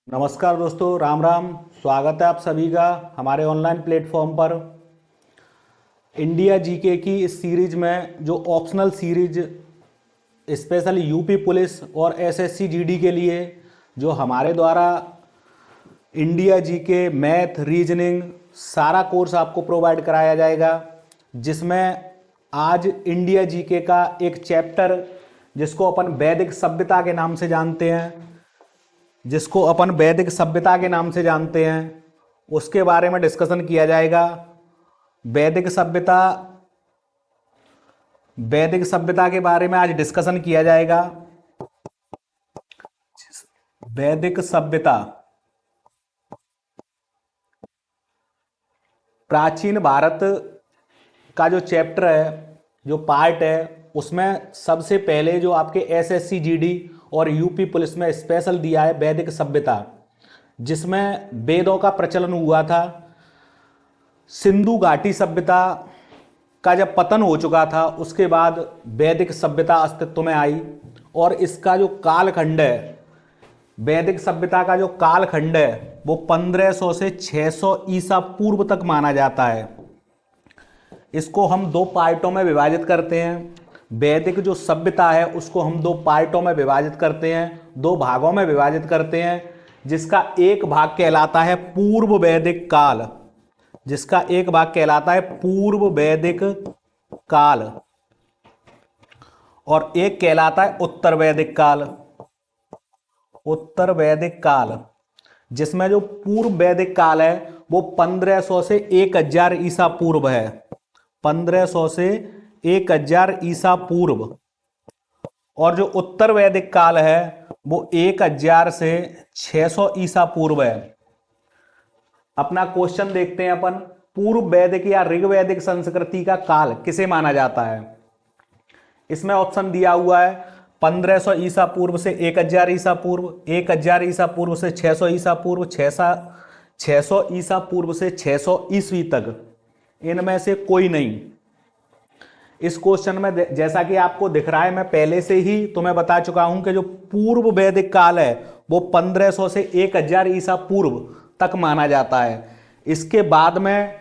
नमस्कार दोस्तों, राम राम। स्वागत है आप सभी का हमारे ऑनलाइन प्लेटफॉर्म पर। इंडिया जीके की इस सीरीज में जो optional series special UP police और एसएससी जीडी के लिए जो हमारे द्वारा इंडिया जीके मैथ रीजनिंग सारा कोर्स आपको प्रोवाइड कराया जाएगा, जिसमें आज इंडिया जीके का एक चैप्टर जिसको अपन वैदिक सभ्यता के नाम से जानते हैं उसके बारे में डिस्कशन किया जाएगा। वैदिक सभ्यता के बारे में आज डिस्कशन किया जाएगा। वैदिक सभ्यता प्राचीन भारत का जो चैप्टर है, जो पार्ट है, उसमें सबसे पहले जो आपके एसएससी जीडी और यूपी पुलिस में स्पेशल दिया है वैदिक सभ्यता, जिसमें वेदों का प्रचलन हुआ था। सिंधु घाटी सभ्यता का जब पतन हो चुका था, उसके बाद वैदिक सभ्यता अस्तित्व में आई और इसका जो कालखंड है, वैदिक सभ्यता का जो कालखंड है, वो 1500 से 600 ईसा पूर्व तक माना जाता है। इसको हम दो पार्टों में विभाजित करते हैं। वैदिक जो सभ्यता है उसको हम दो पार्टों में विभाजित करते हैं, दो भागों में विभाजित करते हैं, जिसका एक भाग कहलाता है पूर्व वैदिक काल, और एक कहलाता है उत्तर वैदिक काल, जिसमें जो पूर्व वैदिक काल है वो 1500 से 1000 ईसा पूर्व है। 1500 से 1000 ईसा पूर्व। और जो उत्तर वैदिक काल है वो 1000 से 600 ईसा पूर्व है। अपना क्वेश्चन देखते हैं अपन। पूर्व वैदिक या ऋग्वैदिक संस्कृति का काल किसे माना जाता है? इसमें ऑप्शन दिया हुआ है 1500 ईसा पूर्व से 1000 ईसा पूर्व, 1000 ईसा पूर्व से 600 ईसा पूर्व, 600 ईसा पूर्व से 600 ईस्वी तक। इनमें से कोई नहीं। इस क्वेश्चन में जैसा कि आपको दिख रहा है, मैं पहले से ही तुम्हें बता चुका हूं कि जो पूर्व वैदिक काल है वो 1500 से 1000 ईसा पूर्व तक माना जाता है। इसके बाद में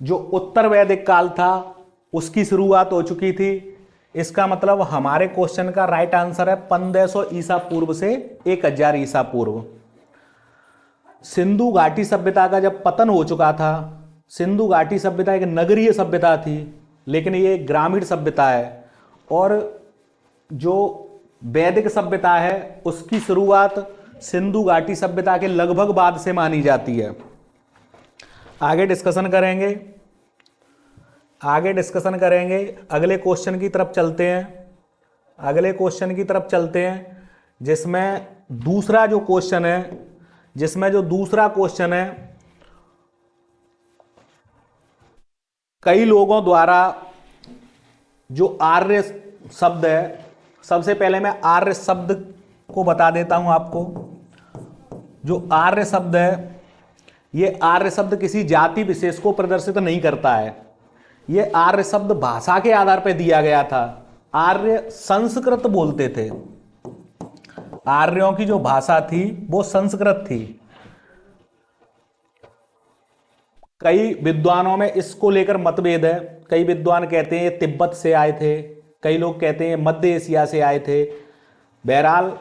जो उत्तर वैदिक काल था उसकी शुरुआत हो चुकी थी। इसका मतलब हमारे क्वेश्चन का राइट आंसर है 1500 ईसा पूर्व से 1000 ईसा पूर्व। सिंधु घाटी सभ्यता का जब पतन हो चुका था, सिंधु घाटी सभ्यता एक नगरीय सभ्यता थी, लेकिन ये ग्रामीण सभ्यता है। और जो वैदिक सभ्यता है उसकी शुरुआत सिंधु घाटी सभ्यता के लगभग बाद से मानी जाती है। आगे डिस्कशन करेंगे। अगले क्वेश्चन की तरफ चलते हैं, जिसमें दूसरा क्वेश्चन है, कई लोगों द्वारा जो आर्य शब्द है, सबसे पहले मैं आर्य शब्द को बता देता हूं आपको। जो आर्य शब्द है, ये आर्य शब्द किसी जाति विशेष को प्रदर्शित नहीं करता है। ये आर्य शब्द भाषा के आधार पर दिया गया था। आर्य संस्कृत बोलते थे। आर्यों की जो भाषा थी वो संस्कृत थी। कई विद्वानों में इसको लेकर मतभेद है। कई विद्वान कहते हैं ये तिब्बत से आए थे, कई लोग कहते हैं मध्य एशिया से आए थे। बहरहाल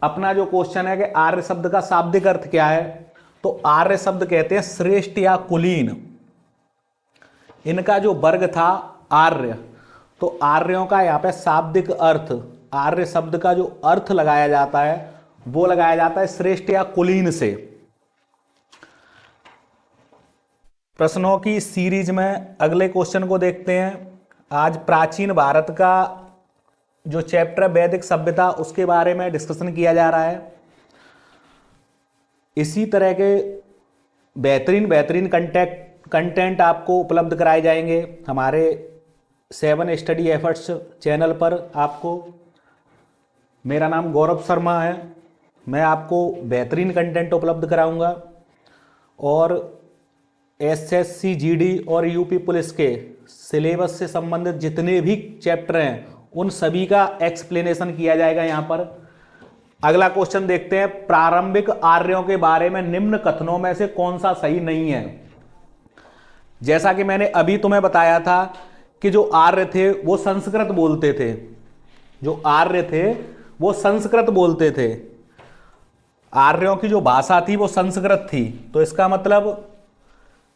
अपना जो क्वेश्चन है कि आर्य शब्द का शाब्दिक अर्थ क्या है, तो आर्य शब्द कहते हैं श्रेष्ठ या कुलीन। इनका जो वर्ग था आर्य, तो आर्यों का यहाँ पे शाब्दिक अर्थ, आर्य शब्द का जो अर्थ लगाया जाता है वो लगाया जाता है श्रेष्ठ या कुलीन से। प्रश्नों की सीरीज में अगले क्वेश्चन को देखते हैं। आज प्राचीन भारत का जो चैप्टर वैदिक सभ्यता, उसके बारे में डिस्कशन किया जा रहा है। इसी तरह के बेहतरीन कंटेंट आपको उपलब्ध कराए जाएंगे हमारे 7 स्टडी एफर्ट्स चैनल पर। आपको, मेरा नाम गौरव शर्मा है, मैं आपको बेहतरीन कंटेंट उपलब्ध कराऊंगा और एसएससी जीडी और यूपी पुलिस के सिलेबस से संबंधित जितने भी चैप्टर हैं उन सभी का एक्सप्लेनेशन किया जाएगा यहाँ पर। अगला क्वेश्चन देखते हैं, प्रारंभिक आर्यों के बारे में निम्न कथनों में से कौन सा सही नहीं है। जैसा कि मैंने अभी तुम्हें बताया था कि जो आर्य थे वो संस्कृत बोलते थे, जो आर्य थे वो संस्कृत बोलते थे, आर्यों की जो भाषा थी वो संस्कृत थी, तो इसका मतलब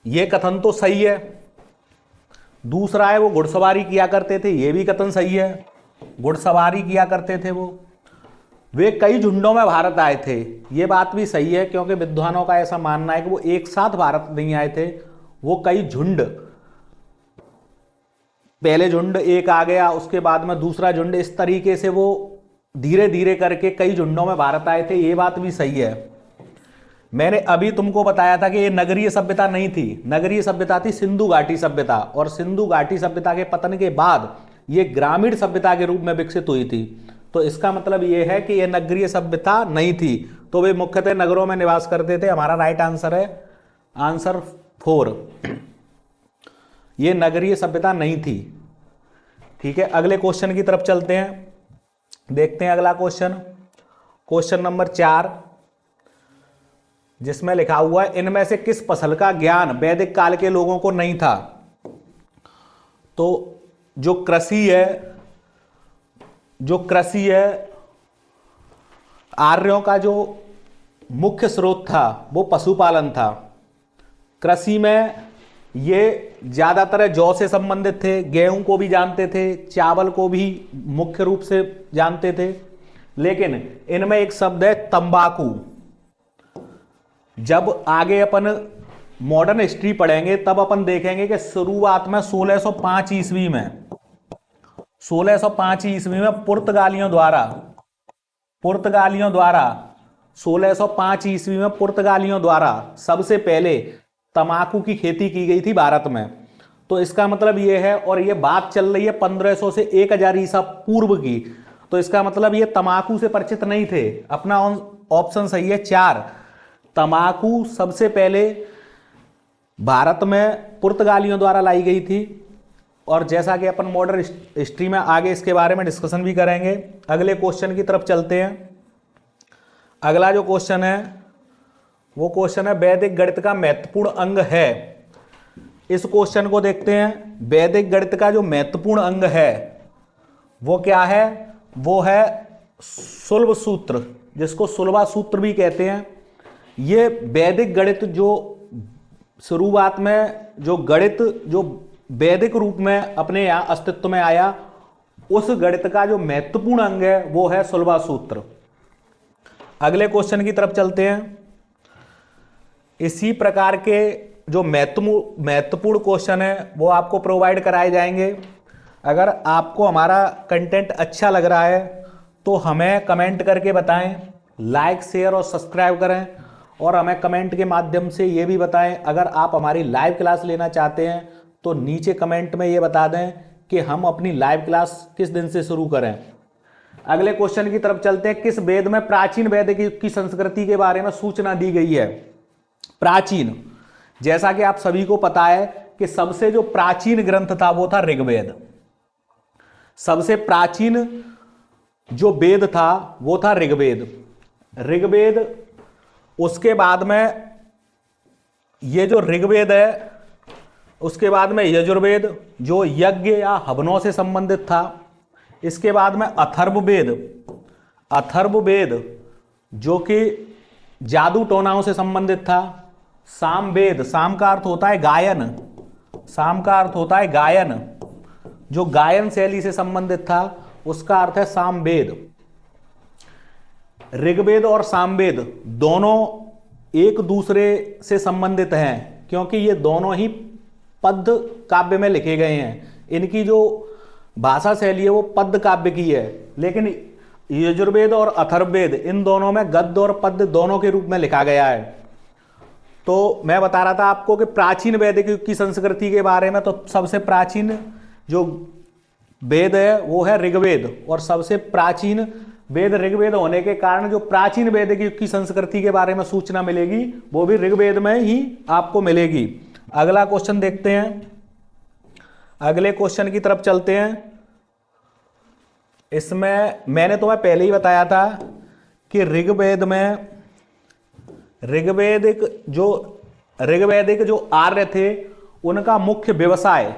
ये कथन तो सही है। दूसरा है वो घुड़सवारी किया करते थे, ये भी कथन सही है, घुड़सवारी किया करते थे वो। वे कई झुंडों में भारत आए थे, ये बात भी सही है, क्योंकि विद्वानों का ऐसा मानना है कि वो एक साथ भारत नहीं आए थे, वो कई झुंड, पहले झुंड एक आ गया, उसके बाद में दूसरा झुंड, इस तरीके से वो धीरे धीरे करके कई झुंडों में भारत आए थे, ये बात भी सही है। मैंने अभी तुमको बताया था कि ये नगरीय सभ्यता नहीं थी, नगरीय सभ्यता थी सिंधु घाटी सभ्यता, और सिंधु घाटी सभ्यता के पतन के बाद ये ग्रामीण सभ्यता के रूप में विकसित हुई थी, तो इसका मतलब ये है कि ये नगरीय सभ्यता नहीं थी, तो वे मुख्यतः नगरों में निवास करते थे। हमारा राइट आंसर है आंसर 4, ये नगरीय सभ्यता नहीं थी। ठीक है, अगले क्वेश्चन की तरफ चलते हैं, देखते हैं अगला क्वेश्चन, क्वेश्चन नंबर 4, जिसमें लिखा हुआ है, इनमें से किस फसल का ज्ञान वैदिक काल के लोगों को नहीं था। तो जो कृषि है, आर्यों का जो मुख्य स्रोत था वो पशुपालन था। कृषि में ये ज्यादातर जौ से संबंधित थे, गेहूं को भी जानते थे, चावल को भी मुख्य रूप से जानते थे, लेकिन इनमें एक शब्द है तंबाकू। जब आगे अपन मॉडर्न हिस्ट्री पढ़ेंगे तब अपन देखेंगे कि शुरुआत में 1605 ईस्वी में 1605 ईस्वी में पुर्तगालियों द्वारा 1605 ईस्वी में पुर्तगालियों द्वारा सबसे पहले तंबाकू की खेती की गई थी भारत में। तो इसका मतलब यह है, और यह बात चल रही है 1500 से 1000 ईसा पूर्व की, तो इसका मतलब ये तंबाकू से परिचित नहीं थे। अपना ऑप्शन सही है 4, तंबाकू सबसे पहले भारत में पुर्तगालियों द्वारा लाई गई थी, और जैसा कि अपन मॉडर्न हिस्ट्री में आगे इसके बारे में डिस्कशन भी करेंगे। अगले क्वेश्चन की तरफ चलते हैं। अगला जो क्वेश्चन है वो क्वेश्चन है, वैदिक गणित का महत्वपूर्ण अंग है। इस क्वेश्चन को देखते हैं। वैदिक गणित का जो महत्वपूर्ण अंग है वो क्या है? वो है सुलभ सूत्र, जिसको सुलभा सूत्र भी कहते हैं। ये वैदिक गणित जो शुरुआत में जो गणित जो वैदिक रूप में अपने यहाँ अस्तित्व में आया, उस गणित का जो महत्वपूर्ण अंग है वो है सुलभा सूत्र। अगले क्वेश्चन की तरफ चलते हैं। इसी प्रकार के जो महत्वपूर्ण क्वेश्चन है वो आपको प्रोवाइड कराए जाएंगे। अगर आपको हमारा कंटेंट अच्छा लग रहा है तो हमें कमेंट करके बताएं, लाइक शेयर और सब्सक्राइब करें, और हमें कमेंट के माध्यम से ये भी बताएं अगर आप हमारी लाइव क्लास लेना चाहते हैं तो नीचे कमेंट में ये बता दें कि हम अपनी लाइव क्लास किस दिन से शुरू करें। अगले क्वेश्चन की तरफ चलते हैं। किस वेद में प्राचीन वैदिक युग की संस्कृति के बारे में सूचना दी गई है? प्राचीन, जैसा कि आप सभी को पता है कि सबसे जो प्राचीन ग्रंथ था वो था ऋग्वेद। सबसे प्राचीन जो वेद था वो था ऋग्वेद। उसके बाद में ये जो ऋग्वेद है, उसके बाद में यजुर्वेद जो यज्ञ या हवनों से संबंधित था। इसके बाद में अथर्ववेद जो कि जादू टोनाओं से संबंधित था। सामवेद, साम का अर्थ होता है गायन, जो गायन शैली से संबंधित था उसका अर्थ है सामवेद। ऋग्वेद और सामवेद दोनों एक दूसरे से संबंधित हैं, क्योंकि ये दोनों ही पद्य काव्य में लिखे गए हैं। इनकी जो भाषा शैली है वो पद्य काव्य की है, लेकिन यजुर्वेद और अथर्ववेद इन दोनों में गद्य और पद्य दोनों के रूप में लिखा गया है। तो मैं बता रहा था आपको कि प्राचीन वैदिक युग की संस्कृति के बारे में, तो सबसे प्राचीन जो वेद है वो है ऋग्वेद, और सबसे प्राचीन वेद ऋग्वेद होने के कारण जो प्राचीन वैदिक युग की संस्कृति के बारे में सूचना मिलेगी वो भी ऋग्वेद में ही आपको मिलेगी। अगला क्वेश्चन देखते हैं। अगले क्वेश्चन की तरफ चलते हैं। इसमें मैंने तुम्हें पहले ही बताया था कि ऋग्वेदिक जो आर्य थे उनका मुख्य व्यवसाय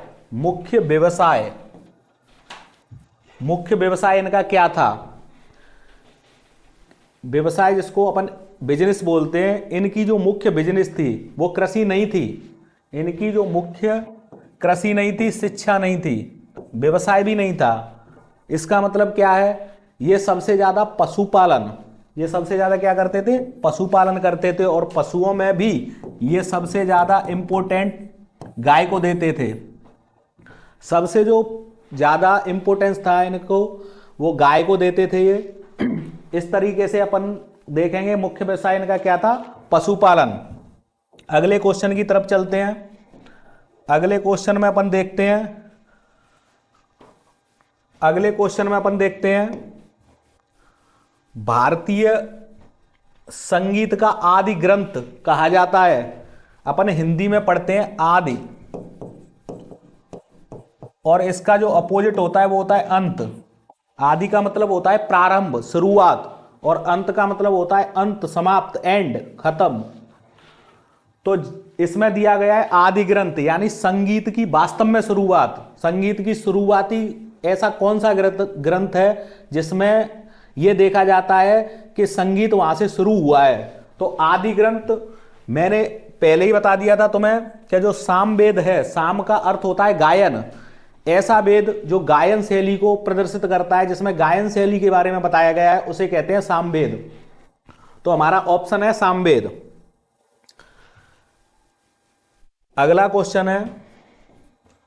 इनका क्या था? व्यवसाय जिसको अपन बिजनेस बोलते हैं, इनकी जो मुख्य बिजनेस थी वो कृषि नहीं थी। इनकी जो मुख्य कृषि नहीं थी, शिक्षा नहीं थी, व्यवसाय भी नहीं था। इसका मतलब क्या है? ये सबसे ज्यादा पशुपालन, ये सबसे ज्यादा क्या करते थे? पशुपालन करते थे। और पशुओं में भी ये सबसे ज्यादा इंपॉर्टेंट गाय को देते थे। सबसे जो ज्यादा इंपॉर्टेंस था इनको, वो गाय को देते थे ये। इस तरीके से अपन देखेंगे मुख्य व्यवसाय इनका क्या था? पशुपालन। अगले क्वेश्चन की तरफ चलते हैं। अगले क्वेश्चन में अपन देखते हैं भारतीय संगीत का आदि ग्रंथ कहा जाता है। अपन हिंदी में पढ़ते हैं आदि, और इसका जो अपोजिट होता है वो होता है अंत। आदि का मतलब होता है प्रारंभ, शुरुआत, और अंत का मतलब होता है अंत, समाप्त, एंड, खत्म। तो इसमें दिया गया है आदि ग्रंथ, यानी संगीत की वास्तव में शुरुआत, संगीत की शुरुआती ऐसा कौन सा ग्रंथ है जिसमें यह देखा जाता है कि संगीत वहां से शुरू हुआ है? तो आदि ग्रंथ मैंने पहले ही बता दिया था तुम्हें कि जो सामवेद है, साम का अर्थ होता है गायन, ऐसा वेद जो गायन शैली को प्रदर्शित करता है, जिसमें गायन शैली के बारे में बताया गया है, उसे कहते हैं सामवेद। तो हमारा ऑप्शन है सामवेद। अगला क्वेश्चन है,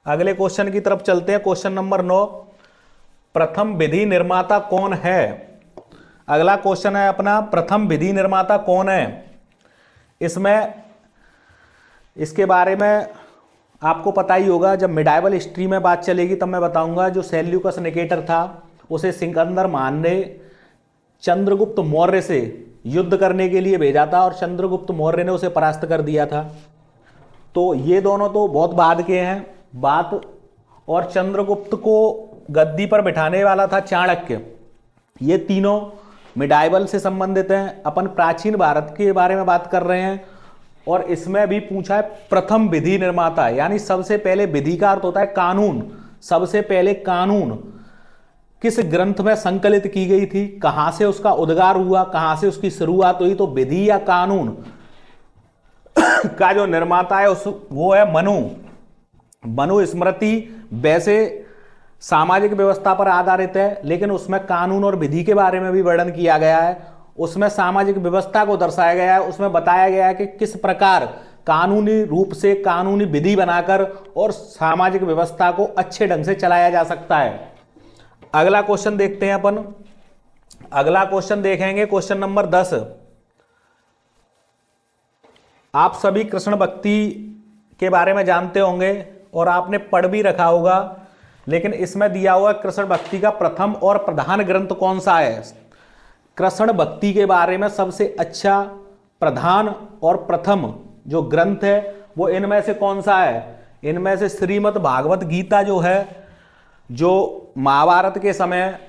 अगले क्वेश्चन की तरफ चलते हैं। क्वेश्चन नंबर 9, प्रथम विधि निर्माता कौन है? अगला क्वेश्चन है अपना, प्रथम विधि निर्माता कौन है? इसमें इसके बारे में आपको पता ही होगा, जब मिडाइवल हिस्ट्री में बात चलेगी तब मैं बताऊंगा। जो सेल्यूकस निकेटर था उसे सिकंदर महान ने चंद्रगुप्त मौर्य से युद्ध करने के लिए भेजा था, और चंद्रगुप्त मौर्य ने उसे परास्त कर दिया था। तो ये दोनों तो बहुत बाद के हैं बात। और चंद्रगुप्त को गद्दी पर बिठाने वाला था चाणक्य। ये तीनों मिडाइवल से संबंधित हैं। अपन प्राचीन भारत के बारे में बात कर रहे हैं, और इसमें भी पूछा है प्रथम विधि निर्माता, यानी सबसे पहले, विधि का अर्थ होता है कानून, सबसे पहले कानून किस ग्रंथ में संकलित की गई थी, कहां से उसका उद्गार हुआ, कहां से उसकी शुरुआत हुई? तो विधि या कानून का जो निर्माता है वो है मनुस्मृति। वैसे सामाजिक व्यवस्था पर आधारित है, लेकिन उसमें कानून और विधि के बारे में भी वर्णन किया गया है। उसमें सामाजिक व्यवस्था को दर्शाया गया है, उसमें बताया गया है कि किस प्रकार कानूनी रूप से कानूनी विधि बनाकर और सामाजिक व्यवस्था को अच्छे ढंग से चलाया जा सकता है। अगला क्वेश्चन देखते हैं अपन। अगला क्वेश्चन देखेंगे, क्वेश्चन नंबर 10। आप सभी कृष्ण भक्ति के बारे में जानते होंगे और आपने पढ़ भी रखा होगा, लेकिन इसमें दिया हुआ कृष्ण भक्ति का प्रथम और प्रधान ग्रंथ कौन सा है? कृष्ण भक्ति के बारे में सबसे अच्छा, प्रधान और प्रथम जो ग्रंथ है वो इनमें से कौन सा है? इनमें से श्रीमद् भागवत गीता जो है, जो महाभारत के समय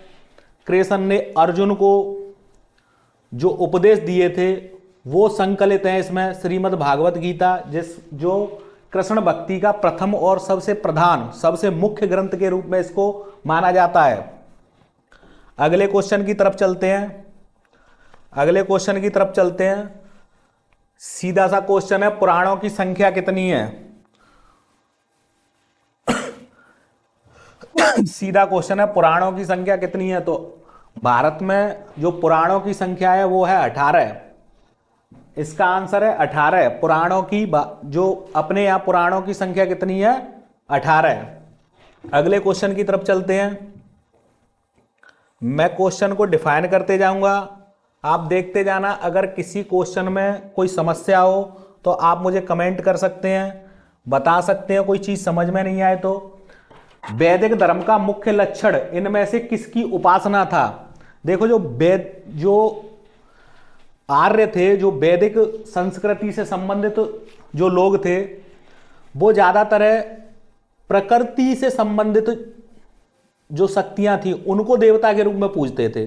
कृष्ण ने अर्जुन को जो उपदेश दिए थे वो संकलित है इसमें श्रीमद् भागवत गीता, जो कृष्ण भक्ति का प्रथम और सबसे प्रधान, सबसे मुख्य ग्रंथ के रूप में इसको माना जाता है। अगले क्वेश्चन की तरफ चलते हैं। अगले क्वेश्चन की तरफ चलते हैं। सीधा सा क्वेश्चन है, पुराणों की संख्या कितनी है? सीधा क्वेश्चन है, पुराणों की संख्या कितनी है? तो भारत में जो पुराणों की संख्या है वो है 18। इसका आंसर है 18। पुराणों की जो अपने यहां पुराणों की संख्या कितनी है? 18। अगले क्वेश्चन की तरफ चलते हैं। मैं क्वेश्चन को डिफाइन करते जाऊंगा, आप देखते जाना। अगर किसी क्वेश्चन में कोई समस्या हो तो आप मुझे कमेंट कर सकते हैं, बता सकते हैं कोई चीज समझ में नहीं आए तो। वैदिक धर्म का मुख्य लक्षण इनमें से किसकी उपासना था? देखो, जो आर्य थे, जो वैदिक संस्कृति से संबंधित जो लोग थे, वो ज्यादातर प्रकृति से संबंधित जो शक्तियां थी उनको देवता के रूप में पूजते थे।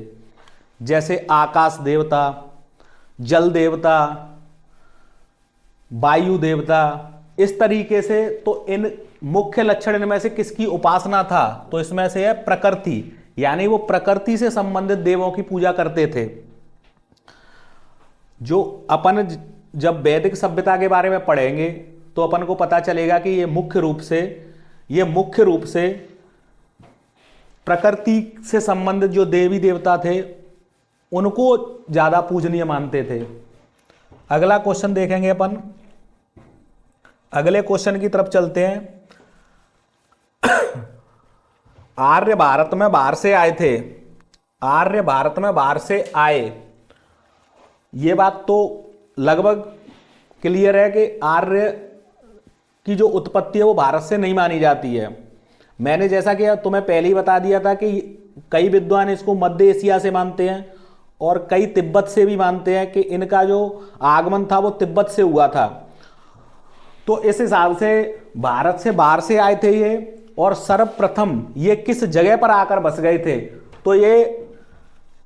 जैसे आकाश देवता, जल देवता, वायु देवता, इस तरीके से। तो इन मुख्य लक्षण इनमें से किसकी उपासना था? तो इसमें से है प्रकृति, यानी वो प्रकृति से संबंधित देवों की पूजा करते थे। जो अपन जब वैदिक सभ्यता के बारे में पढ़ेंगे तो अपन को पता चलेगा कि ये मुख्य रूप से प्रकृति से संबंधित जो देवी देवता थे उनको ज्यादा पूजनीय मानते थे। अगला क्वेश्चन देखेंगे अपन, अगले क्वेश्चन की तरफ चलते हैं। आर्य भारत में बाहर से आए थे, आर्य भारत में बाहर से आए, ये बात तो लगभग क्लियर है कि आर्य की जो उत्पत्ति है वो भारत से नहीं मानी जाती है। मैंने जैसा कि तुम्हें पहले ही बता दिया था कि कई विद्वान इसको मध्य एशिया से मानते हैं और कई तिब्बत से भी मानते हैं कि इनका जो आगमन था वो तिब्बत से हुआ था। तो इस हिसाब से भारत से बाहर से आए थे ये, और सर्वप्रथम ये किस जगह पर आकर बस गए थे? तो ये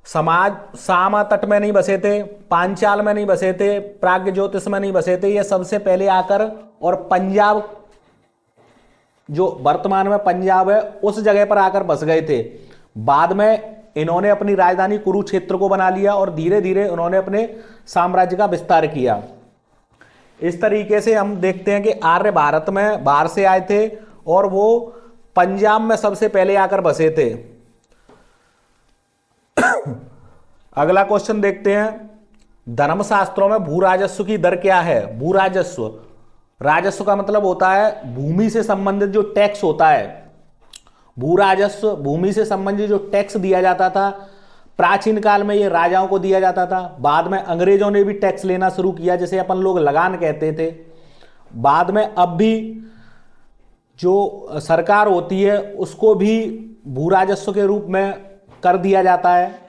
समाज सामा तट में नहीं बसे थे, पांचाल में नहीं बसे थे, प्राग्ञ ज्योतिष में नहीं बसे थे। ये सबसे पहले आकर और पंजाब, जो वर्तमान में पंजाब है, उस जगह पर आकर बस गए थे। बाद में इन्होंने अपनी राजधानी कुरुक्षेत्र को बना लिया और धीरे धीरे उन्होंने अपने साम्राज्य का विस्तार किया। इस तरीके से हम देखते हैं कि आर्य भारत में बाहर से आए थे और वो पंजाब में सबसे पहले आकर बसे थे। अगला क्वेश्चन देखते हैं, धर्मशास्त्रों में भू राजस्व की दर क्या है? भू राजस्व, राजस्व का मतलब होता है भूमि से संबंधित जो टैक्स होता है। भू राजस्व भूमि से संबंधित जो टैक्स दिया जाता था, प्राचीन काल में ये राजाओं को दिया जाता था। बाद में अंग्रेजों ने भी टैक्स लेना शुरू किया, जैसे अपन लोग लगान कहते थे। बाद में अब भी जो सरकार होती है उसको भी भू राजस्व के रूप में कर दिया जाता है।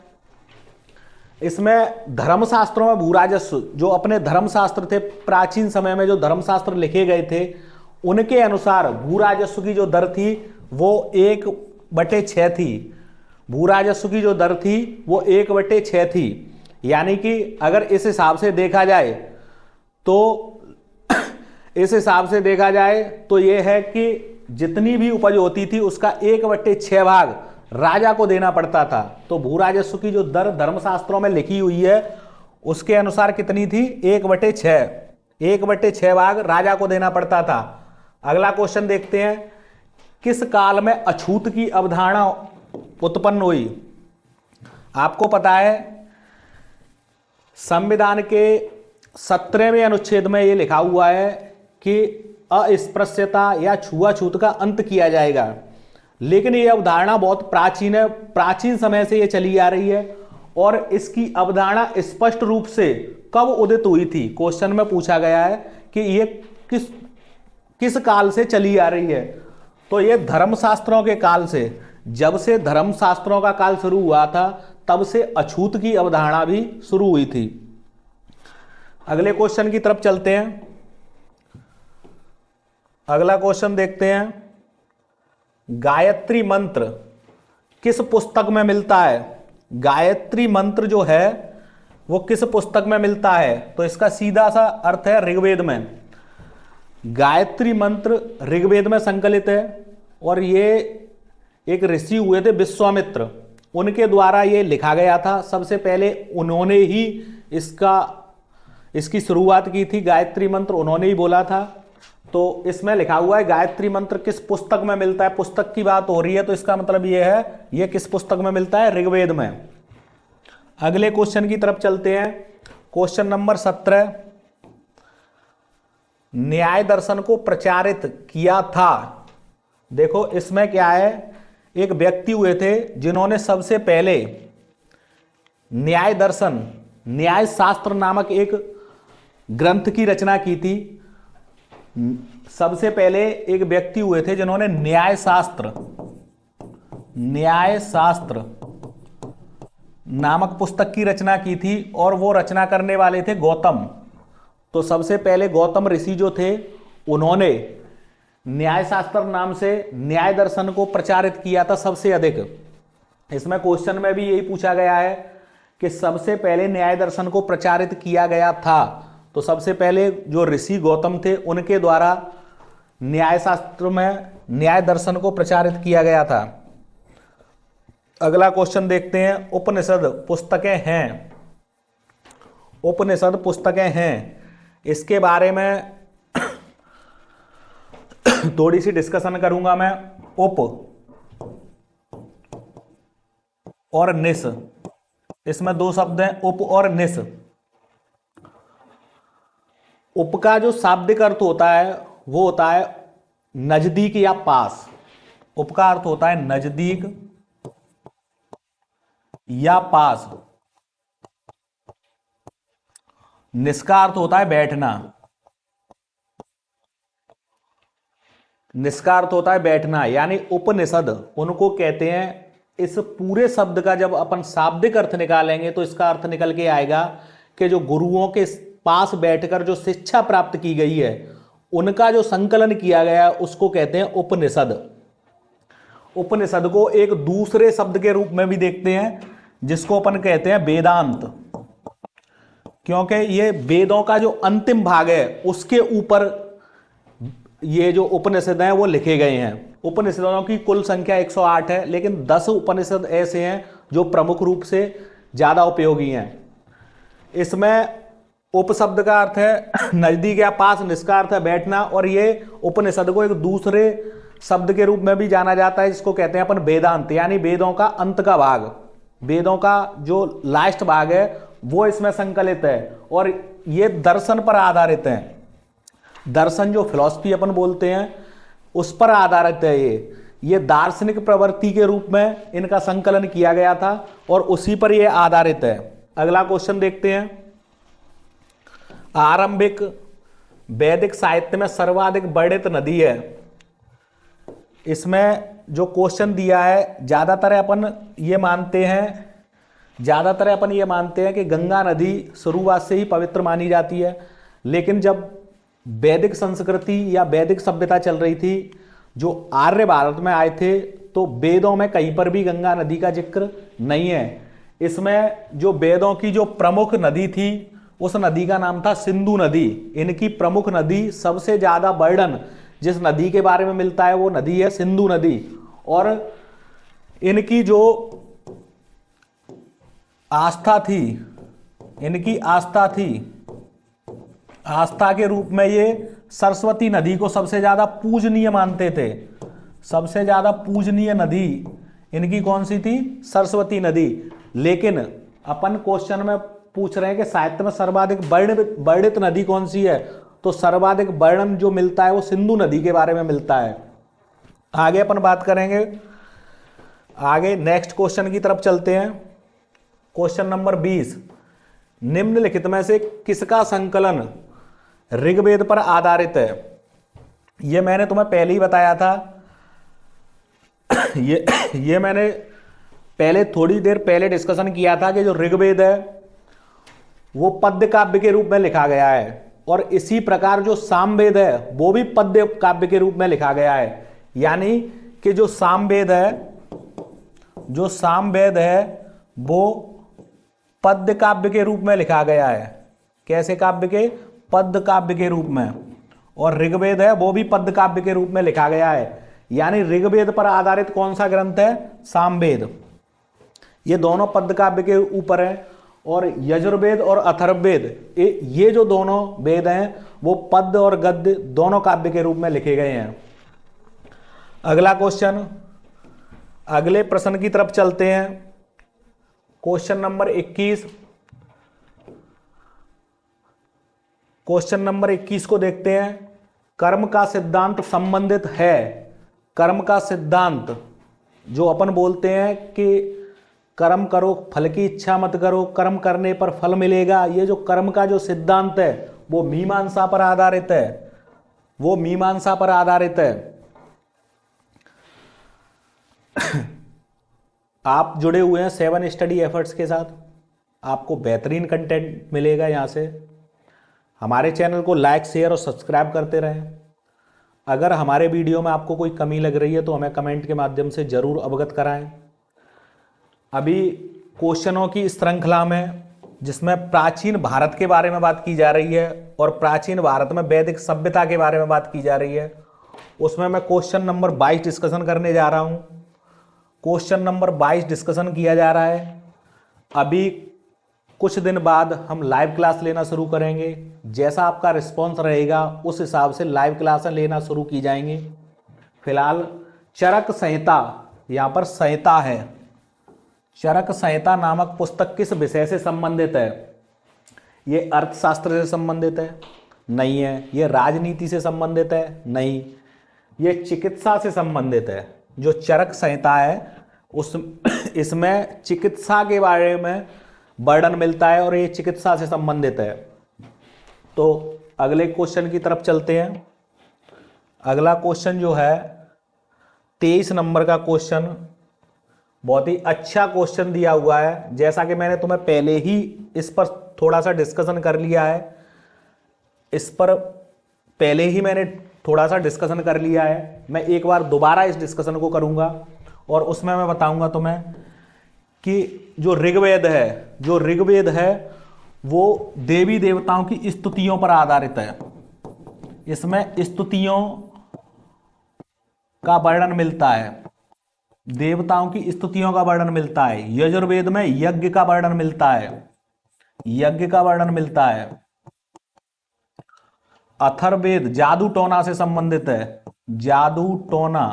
इसमें धर्मशास्त्रों में भू राजस्व, जो अपने धर्मशास्त्र थे प्राचीन समय में, जो धर्मशास्त्र लिखे गए थे उनके अनुसार भू राजस्व की जो दर थी वो 1/6 थी। भू राजस्व की जो दर थी वो 1/6 थी। यानी कि अगर इस हिसाब से देखा जाए तो इस हिसाब से देखा जाए तो ये है कि जितनी भी उपज होती थी उसका 1/6 भाग राजा को देना पड़ता था। तो भू राजस्व की जो दर धर्मशास्त्रों में लिखी हुई है उसके अनुसार कितनी थी? 1/6, 1/6 भाग राजा को देना पड़ता था। अगला क्वेश्चन देखते हैं, किस काल में अछूत की अवधारणा उत्पन्न हुई? आपको पता है संविधान के 17वें अनुच्छेद में यह लिखा हुआ है कि अस्पृश्यता या छुआछूत का अंत किया जाएगा। लेकिन यह अवधारणा बहुत प्राचीन है, प्राचीन समय से यह चली आ रही है। और इसकी अवधारणा स्पष्ट रूप से कब उदित हुई थी? क्वेश्चन में पूछा गया है कि यह किस काल से चली आ रही है। तो यह धर्मशास्त्रों के काल से, जब से धर्मशास्त्रों का काल शुरू हुआ था तब से अछूत की अवधारणा भी शुरू हुई थी। अगले क्वेश्चन की तरफ चलते हैं। अगला क्वेश्चन देखते हैं, गायत्री मंत्र किस पुस्तक में मिलता है? गायत्री मंत्र जो है वो किस पुस्तक में मिलता है? तो इसका सीधा सा अर्थ है ऋग्वेद में। गायत्री मंत्र ऋग्वेद में संकलित है और ये एक ऋषि हुए थे विश्वामित्र, उनके द्वारा ये लिखा गया था। सबसे पहले उन्होंने ही इसकी शुरुआत की थी। गायत्री मंत्र उन्होंने ही बोला था। तो इसमें लिखा हुआ है गायत्री मंत्र किस पुस्तक में मिलता है। पुस्तक की बात हो रही है तो इसका मतलब ये है ये किस पुस्तक में मिलता है? ऋग्वेद में। अगले क्वेश्चन की तरफ चलते हैं। क्वेश्चन नंबर 17, न्याय दर्शन को प्रचारित किया था। देखो इसमें क्या है, एक व्यक्ति हुए थे जिन्होंने सबसे पहले न्याय दर्शन, न्याय शास्त्र नामक एक ग्रंथ की रचना की थी। सबसे पहले एक व्यक्ति हुए थे जिन्होंने न्याय शास्त्र नामक पुस्तक की रचना की थी और वो रचना करने वाले थे गौतम। तो सबसे पहले गौतम ऋषि जो थे उन्होंने न्याय शास्त्र नाम से न्याय दर्शन को प्रचारित किया था सबसे अधिक। इसमें क्वेश्चन में भी यही पूछा गया है कि सबसे पहले न्याय दर्शन को प्रचारित किया गया था? तो सबसे पहले जो ऋषि गौतम थे उनके द्वारा न्याय शास्त्र में न्याय दर्शन को प्रचारित किया गया था। अगला क्वेश्चन देखते हैं। उपनिषद पुस्तकें हैं, उपनिषद पुस्तकें हैं, इसके बारे में थोड़ी सी डिस्कशन करूंगा मैं। उप और निस, इसमें दो शब्द हैं, उप और निस। उप का जो शाब्दिक अर्थ होता है वो होता है नजदीक या पास। उप का अर्थ होता है नजदीक या पास। निस का अर्थ होता है बैठना। निस का अर्थ होता है बैठना, यानी उपनिषद उनको कहते हैं। इस पूरे शब्द का जब अपन शाब्दिक अर्थ निकालेंगे तो इसका अर्थ निकल के आएगा कि जो गुरुओं के पास बैठकर जो शिक्षा प्राप्त की गई है उनका जो संकलन किया गया उसको कहते हैं उपनिषद। उपनिषद को एक दूसरे शब्द के रूप में भी देखते हैं जिसको अपन कहते हैं वेदांत, क्योंकि ये वेदों का जो अंतिम भाग है उसके ऊपर ये जो उपनिषद हैं वो लिखे गए हैं। उपनिषदों की कुल संख्या 108 है, लेकिन 10 उपनिषद ऐसे हैं जो प्रमुख रूप से ज्यादा उपयोगी हैं। इसमें उप शब्द का अर्थ है नजदीक या पास, निस का अर्थ है बैठना, और ये उपनिषद को एक दूसरे शब्द के रूप में भी जाना जाता है जिसको कहते हैं अपन वेदांत, यानी वेदों का अंत का भाग। वेदों का जो लास्ट भाग है वो इसमें संकलित है और ये दर्शन पर आधारित है। दर्शन जो फिलॉसफी अपन बोलते हैं उस पर आधारित है। ये दार्शनिक प्रवृत्ति के रूप में इनका संकलन किया गया था और उसी पर ये आधारित है। अगला क्वेश्चन देखते हैं। आरंभिक वैदिक साहित्य में सर्वाधिक वर्णित नदी है। इसमें जो क्वेश्चन दिया है ज्यादातर अपन ये मानते हैं कि गंगा नदी शुरुआत से ही पवित्र मानी जाती है, लेकिन जब वैदिक संस्कृति या वैदिक सभ्यता चल रही थी, जो आर्य भारत में आए थे, तो वेदों में कहीं पर भी गंगा नदी का जिक्र नहीं है। इसमें जो वेदों की जो प्रमुख नदी थी उस नदी का नाम था सिंधु नदी। इनकी प्रमुख नदी, सबसे ज्यादा वर्णन जिस नदी के बारे में मिलता है वो नदी है सिंधु नदी। और इनकी जो आस्था थी, आस्था के रूप में ये सरस्वती नदी को सबसे ज्यादा पूजनीय मानते थे। सबसे ज्यादा पूजनीय नदी इनकी कौन सी थी? सरस्वती नदी। लेकिन अपन क्वेश्चन में पूछ रहे हैं कि साहित्य में सर्वाधिक वर्णित नदी कौन सी है, तो सर्वाधिक वर्णन जो मिलता है वो सिंधु नदी के बारे में मिलता है। आगे अपन बात करेंगे। आगे नेक्स्ट क्वेश्चन की तरफ चलते हैं। Question number 20। निम्नलिखित में से किसका संकलन ऋग्वेद पर आधारित है? ये मैंने तुम्हें पहले ही बताया था। ये मैंने पहले थोड़ी देर पहले डिस्कशन किया था कि जो ऋग्वेद है वो पद्य काव्य के रूप में लिखा गया है, और इसी प्रकार जो सामवेद है वो भी पद्य काव्य के रूप में लिखा गया है। यानी कि जो सामवेद है वो पद्य काव्य के रूप में लिखा गया है। कैसे काव्य के? पद्य काव्य के रूप में। और ऋग्वेद है वो भी पद्य काव्य के रूप में लिखा गया है। यानी ऋग्वेद पर आधारित कौन सा ग्रंथ है? सामवेद। ये दोनों पद्य काव्य के ऊपर है। और यजुर्वेद और अथर्ववेद, ये जो दोनों वेद हैं वो पद्य और गद्य दोनों काव्य के रूप में लिखे गए हैं। अगला क्वेश्चन, अगले प्रश्न की तरफ चलते हैं। Question number 21। क्वेश्चन नंबर 21 को देखते हैं। कर्म का सिद्धांत संबंधित है। कर्म का सिद्धांत जो अपन बोलते हैं कि कर्म करो फल की इच्छा मत करो, कर्म करने पर फल मिलेगा, ये जो कर्म का जो सिद्धांत है वो मीमांसा पर आधारित है। आप जुड़े हुए हैं 7 स्टडी एफर्ट्स के साथ, आपको बेहतरीन कंटेंट मिलेगा यहाँ से। हमारे चैनल को लाइक, शेयर और सब्सक्राइब करते रहें। अगर हमारे वीडियो में आपको कोई कमी लग रही है तो हमें कमेंट के माध्यम से जरूर अवगत कराएं। अभी क्वेश्चनों की श्रृंखला में जिसमें प्राचीन भारत के बारे में बात की जा रही है और प्राचीन भारत में वैदिक सभ्यता के बारे में बात की जा रही है, उसमें मैं क्वेश्चन नंबर 22 डिस्कशन करने जा रहा हूं। क्वेश्चन नंबर 22 डिस्कशन किया जा रहा है। अभी कुछ दिन बाद हम लाइव क्लास लेना शुरू करेंगे। जैसा आपका रिस्पॉन्स रहेगा उस हिसाब से लाइव क्लासें लेना शुरू की जाएंगी। फिलहाल चरक संहिता, यहाँ पर संहिता है, चरक संहिता नामक पुस्तक किस विषय से संबंधित है? ये अर्थशास्त्र से संबंधित है? नहीं है। ये राजनीति से संबंधित है? नहीं। ये चिकित्सा से संबंधित है। जो चरक संहिता है उस इसमें चिकित्सा के बारे में वर्णन मिलता है और ये चिकित्सा से संबंधित है। तो अगले क्वेश्चन की तरफ चलते हैं। अगला क्वेश्चन जो है 23 नंबर का क्वेश्चन, बहुत ही अच्छा क्वेश्चन दिया हुआ है। जैसा कि मैंने तुम्हें पहले ही इस पर थोड़ा सा डिस्कशन कर लिया है, इस पर पहले ही मैंने थोड़ा सा डिस्कशन कर लिया है। मैं एक बार दोबारा इस डिस्कशन को करूंगा और उसमें मैं बताऊंगा तुम्हें कि जो ऋग्वेद है वो देवी देवताओं की स्तुतियों पर आधारित है। इसमें स्तुतियों का वर्णन मिलता है, देवताओं की स्तुतियों का वर्णन मिलता है। यजुर्वेद में यज्ञ का वर्णन मिलता है, यज्ञ का वर्णन मिलता है। अथर्ववेद जादू टोना से संबंधित है, जादू टोना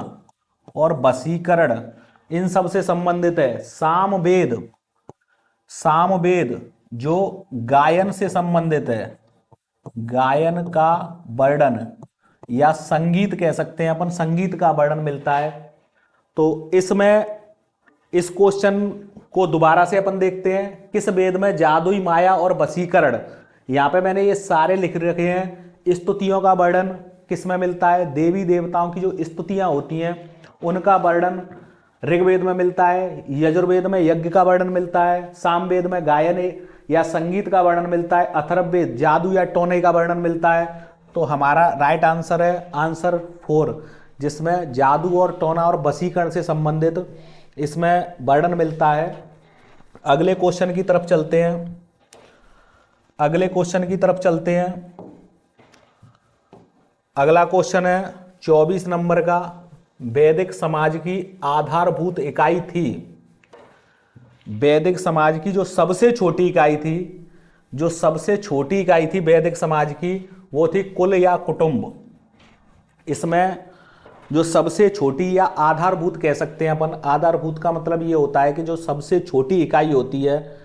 और वशीकरण इन सब से संबंधित है। सामवेद जो गायन से संबंधित है, गायन का वर्णन या संगीत कह सकते हैं अपन, संगीत का वर्णन मिलता है। तो इसमें इस क्वेश्चन को दोबारा से अपन देखते हैं। किस वेद में जादुई माया और वशीकरण, यहां पे मैंने ये सारे लिख रखे हैं। स्तुतियों का वर्णन किस में मिलता है? देवी देवताओं की जो स्तुतियां होती हैं उनका वर्णन ऋग्वेद में मिलता है। यजुर्वेद में यज्ञ का वर्णन मिलता है। सामवेद में गायन या संगीत का वर्णन मिलता है। अथर्ववेद जादू या टोने का वर्णन मिलता है। तो हमारा राइट आंसर है आंसर 4, जिसमें जादू और टोना और वशीकरण से संबंधित इसमें वर्णन मिलता है। अगले क्वेश्चन की तरफ चलते हैं। अगले क्वेश्चन की तरफ चलते हैं। अगला क्वेश्चन है 24 नंबर का। वैदिक समाज की आधारभूत इकाई थी, वैदिक समाज की जो सबसे छोटी इकाई थी, जो सबसे छोटी इकाई थी वैदिक समाज की, वो थी कुल या कुटुंब। इसमें जो सबसे छोटी या आधारभूत कह सकते हैं अपन, आधारभूत का मतलब ये होता है कि जो सबसे छोटी इकाई होती है,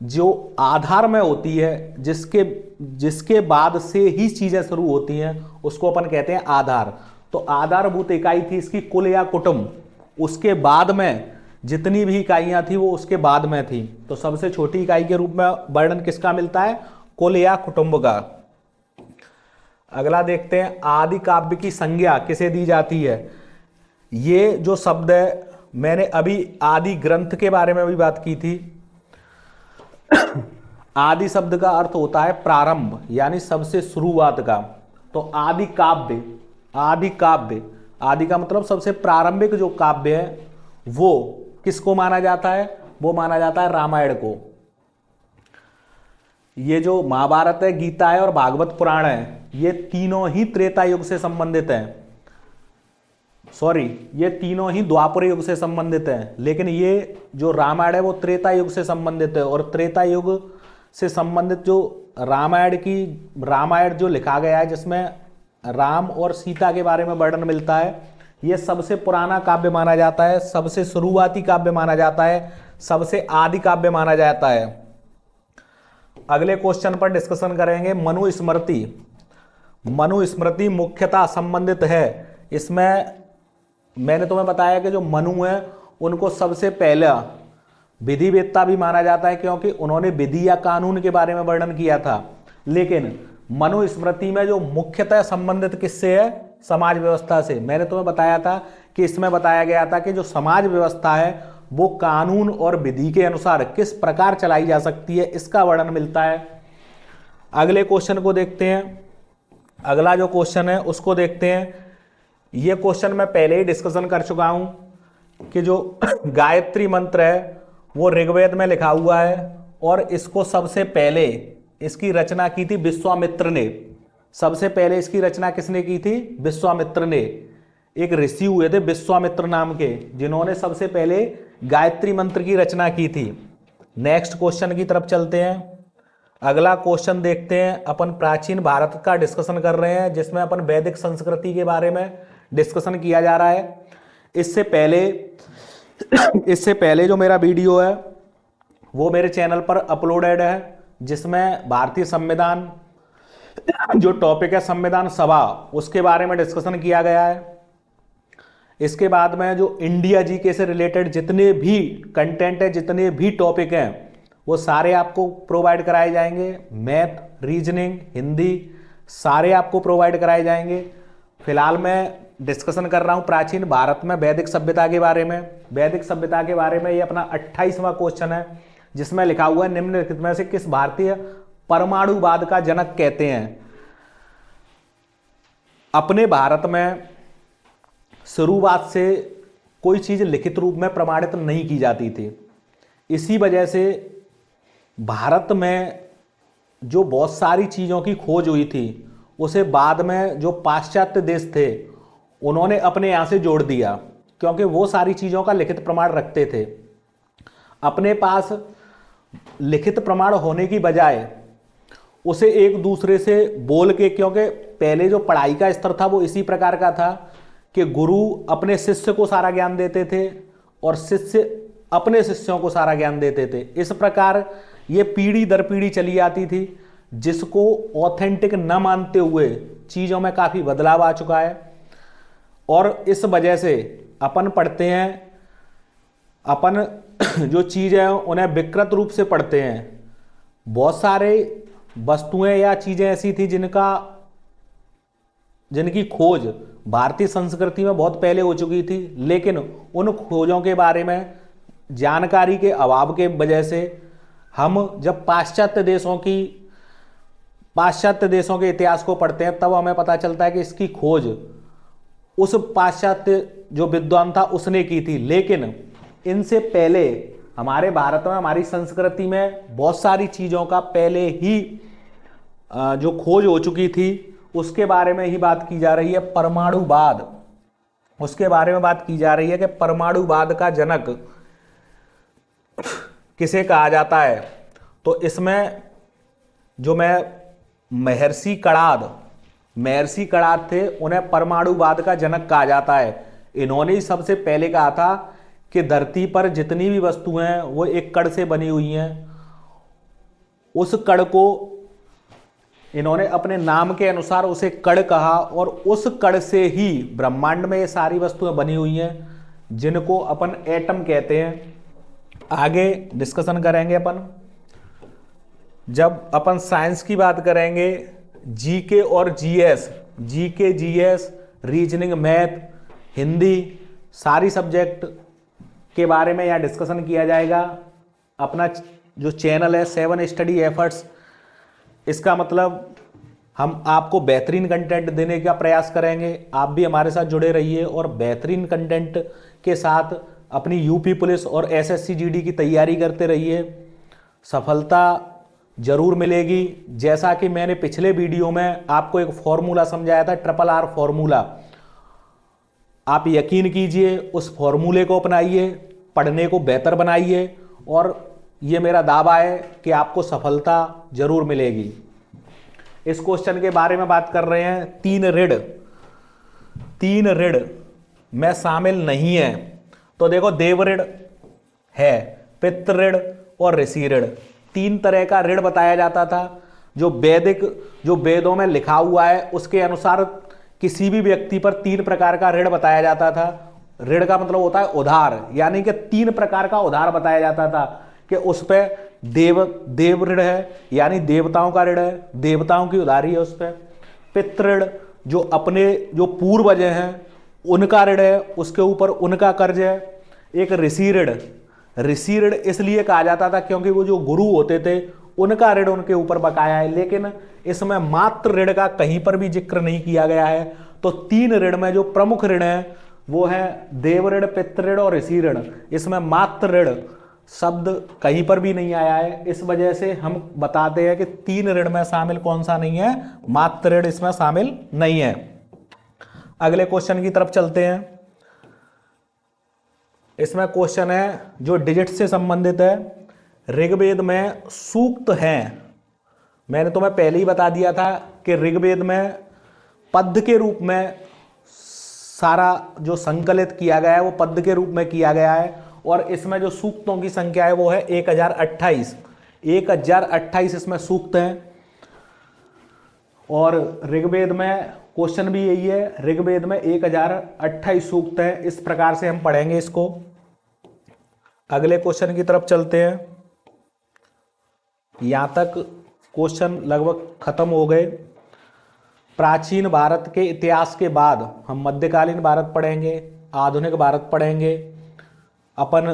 जो आधार में होती है, जिसके बाद से ही चीजें शुरू होती हैं, उसको अपन कहते हैं आधार। तो आधारभूत इकाई थी इसकी कुल या कुटुंब। उसके बाद में जितनी भी इकाइयां थी वो उसके बाद में थी। तो सबसे छोटी इकाई के रूप में वर्णन किसका मिलता है? कुल या कुटुंब का। अगला देखते हैं, आदि काव्य की संज्ञा किसे दी जाती है? ये जो शब्द है, मैंने अभी आदि ग्रंथ के बारे में भी बात की थी। आदि शब्द का अर्थ होता है प्रारंभ, यानी सबसे शुरुआत का। तो आदि काव्य, आदि काव्य, आदि का मतलब सबसे प्रारंभिक जो काव्य है वो किसको माना जाता है? वो माना जाता है रामायण को। ये जो महाभारत है, गीता है और भागवत पुराण है, ये तीनों ही त्रेता युग से संबंधित हैं। सॉरी, ये तीनों ही द्वापर युग से संबंधित हैं, लेकिन ये जो रामायण है वो त्रेता युग से संबंधित है। और त्रेता युग से संबंधित जो रामायण जो लिखा गया है, जिसमें राम और सीता के बारे में वर्णन मिलता है, ये सबसे पुराना काव्य माना जाता है, सबसे शुरुआती काव्य माना जाता है, सबसे आदि काव्य माना जाता है। अगले क्वेश्चन पर डिस्कशन करेंगे। मनुस्मृति, मनुस्मृति मुख्यतः संबंधित है। इसमें मैंने तुम्हें बताया कि जो मनु है उनको सबसे पहला विधिवेत्ता भी माना जाता है, क्योंकि उन्होंने विधि या कानून के बारे में वर्णन किया था। लेकिन मनुस्मृति में जो मुख्यतः संबंधित किससे है? समाज व्यवस्था से। मैंने तुम्हें बताया था कि इसमें बताया गया था कि जो समाज व्यवस्था है वो कानून और विधि के अनुसार किस प्रकार चलाई जा सकती है, इसका वर्णन मिलता है। अगले क्वेश्चन को देखते हैं। अगला जो क्वेश्चन है उसको देखते हैं। ये क्वेश्चन मैं पहले ही डिस्कशन कर चुका हूं कि जो गायत्री मंत्र है वो ऋग्वेद में लिखा हुआ है और इसको सबसे पहले इसकी रचना की थी विश्वामित्र ने। सबसे पहले इसकी रचना किसने की थी? विश्वामित्र ने। एक ऋषि हुए थे विश्वामित्र नाम के, जिन्होंने सबसे पहले गायत्री मंत्र की रचना की थी। नेक्स्ट क्वेश्चन की तरफ चलते हैं। अगला क्वेश्चन देखते हैं। अपन प्राचीन भारत का डिस्कशन कर रहे हैं, जिसमें अपन वैदिक संस्कृति के बारे में डिस्कशन किया जा रहा है। इससे पहले जो मेरा वीडियो है वो मेरे चैनल पर अपलोडेड है, जिसमें भारतीय संविधान जो टॉपिक है संविधान सभा, उसके बारे में डिस्कशन किया गया है। इसके बाद में जो इंडिया जीके से रिलेटेड जितने भी कंटेंट है, जितने भी टॉपिक हैं, वो सारे आपको प्रोवाइड कराए जाएंगे। मैथ, रीजनिंग, हिंदी सारे आपको प्रोवाइड कराए जाएंगे। फिलहाल मैं डिस्कशन कर रहा हूं प्राचीन भारत में वैदिक सभ्यता के बारे में। वैदिक सभ्यता के बारे में ये अपना 28वां क्वेश्चन है, जिसमें लिखा हुआ है निम्नलिखित में से किस भारतीय परमाणुवाद का जनक कहते हैं? अपने भारत में शुरुआत से कोई चीज लिखित रूप में प्रमाणित नहीं की जाती थी। इसी वजह से भारत में जो बहुत सारी चीज़ों की खोज हुई थी, उसे बाद में जो पाश्चात्य देश थे उन्होंने अपने यहाँ से जोड़ दिया, क्योंकि वो सारी चीज़ों का लिखित प्रमाण रखते थे। अपने पास लिखित प्रमाण होने की बजाय उसे एक दूसरे से बोल के, क्योंकि पहले जो पढ़ाई का स्तर था वो इसी प्रकार का था कि गुरु अपने शिष्य को सारा ज्ञान देते थे और शिष्य अपने शिष्यों को सारा ज्ञान देते थे। इस प्रकार ये पीढ़ी दर पीढ़ी चली आती थी, जिसको ऑथेंटिक न मानते हुए चीज़ों में काफ़ी बदलाव आ चुका है। और इस वजह से अपन पढ़ते हैं, अपन जो चीज़ें हैं उन्हें विकृत रूप से पढ़ते हैं। बहुत सारे वस्तुएं या चीज़ें ऐसी थी जिनकी खोज भारतीय संस्कृति में बहुत पहले हो चुकी थी, लेकिन उन खोजों के बारे में जानकारी के अभाव के वजह से हम जब पाश्चात्य देशों के इतिहास को पढ़ते हैं, तब हमें पता चलता है कि इसकी खोज उस पाश्चात्य जो विद्वान था उसने की थी। लेकिन इनसे पहले हमारे भारत में, हमारी संस्कृति में बहुत सारी चीज़ों का पहले ही जो खोज हो चुकी थी, उसके बारे में ही बात की जा रही है। परमाणुवाद, उसके बारे में बात की जा रही है कि परमाणुवाद का जनक किसे कहा जाता है। तो इसमें जो महर्षि कणाद थे, उन्हें परमाणुवाद का जनक कहा जाता है। इन्होंने ही सबसे पहले कहा था कि धरती पर जितनी भी वस्तुएं हैं वो एक कण से बनी हुई हैं। उस कण को इन्होंने अपने नाम के अनुसार उसे कण कहा, और उस कण से ही ब्रह्मांड में ये सारी वस्तुएं बनी हुई हैं, जिनको अपन एटम कहते हैं। आगे डिस्कशन करेंगे अपन। जब अपन साइंस की बात करेंगे, जीके और जीएस, रीजनिंग, मैथ, हिंदी सारी सब्जेक्ट के बारे में यहाँ डिस्कशन किया जाएगा। अपना जो चैनल है 7 स्टडी एफर्ट्स, इसका मतलब हम आपको बेहतरीन कंटेंट देने का प्रयास करेंगे। आप भी हमारे साथ जुड़े रहिए और बेहतरीन कंटेंट के साथ अपनी यूपी पुलिस और एसएससी जीडी की तैयारी करते रहिए। सफलता जरूर मिलेगी। जैसा कि मैंने पिछले वीडियो में आपको एक फॉर्मूला समझाया था, RRR फॉर्मूला, आप यकीन कीजिए उस फॉर्मूले को अपनाइए, पढ़ने को बेहतर बनाइए, और ये मेरा दावा है कि आपको सफलता जरूर मिलेगी। इस क्वेश्चन के बारे में बात कर रहे हैं। तीन ऋण में शामिल नहीं है। तो देखो, देव ऋण है, पितृ ऋण और ऋषि ऋण। 3 तरह का ऋण बताया जाता था। जो वेदों में लिखा हुआ है उसके अनुसार किसी भी व्यक्ति पर 3 प्रकार का ऋण बताया जाता था। ऋण का मतलब होता है उधार, यानी कि 3 प्रकार का उधार बताया जाता था कि उस पर देव ऋण है, यानी देवताओं का ऋण है, देवताओं की उधारी है उस पर। पितृ ऋण, जो अपने जो पूर्वज हैं उनका ऋण है, उसके ऊपर उनका कर्ज है। एक ऋषि ऋण इसलिए कहा जाता था क्योंकि वो जो गुरु होते थे उनका ऋण उनके ऊपर बकाया है, लेकिन इसमें मात्र ऋण का कहीं पर भी जिक्र नहीं किया गया है। तो 3 ऋण में जो प्रमुख ऋण है वो है देव ऋण, पितृ ऋण और ऋषि ऋण। इसमें मात्र ऋण शब्द कहीं पर भी नहीं आया है। इस वजह से हम बताते हैं कि 3 ऋण में शामिल कौन सा नहीं है, मात्र ऋण इसमें शामिल नहीं है। अगले क्वेश्चन की तरफ चलते हैं। इसमें क्वेश्चन है जो डिजिट से संबंधित है। ऋग्वेद में सूक्त हैं, मैंने तुम्हें पहले ही बता दिया था कि ऋग्वेद में पद्य के रूप में सारा जो संकलित किया गया है वो पद्य के रूप में किया गया है, और इसमें जो सूक्तों की संख्या है वो है 1028। 1028 इसमें सूक्त हैं। और ऋग्वेद में क्वेश्चन भी यही है, ऋग्वेद में 1028 सूक्त हैं। इस प्रकार से हम पढ़ेंगे इसको। अगले क्वेश्चन की तरफ चलते हैं। यहां तक क्वेश्चन लगभग खत्म हो गए। प्राचीन भारत के इतिहास के बाद हम मध्यकालीन भारत पढ़ेंगे, आधुनिक भारत पढ़ेंगे, अपन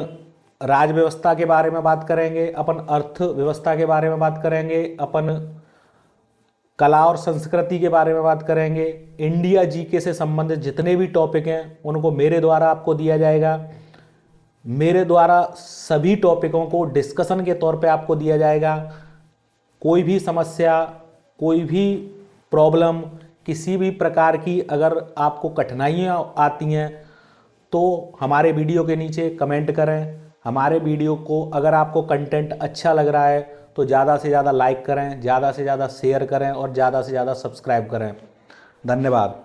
राज व्यवस्था के बारे में बात करेंगे, अपन अर्थव्यवस्था के बारे में बात करेंगे, अपन कला और संस्कृति के बारे में बात करेंगे। इंडिया जीके से संबंधित जितने भी टॉपिक हैं उनको मेरे द्वारा आपको दिया जाएगा। मेरे द्वारा सभी टॉपिकों को डिस्कशन के तौर पे आपको दिया जाएगा। कोई भी समस्या, कोई भी प्रॉब्लम, किसी भी प्रकार की अगर आपको कठिनाइयाँ आती हैं तो हमारे वीडियो के नीचे कमेंट करें। हमारे वीडियो को अगर आपको कंटेंट अच्छा लग रहा है तो ज़्यादा से ज़्यादा लाइक करें, ज़्यादा से ज़्यादा शेयर करें और ज़्यादा से ज़्यादा सब्सक्राइब करें। धन्यवाद।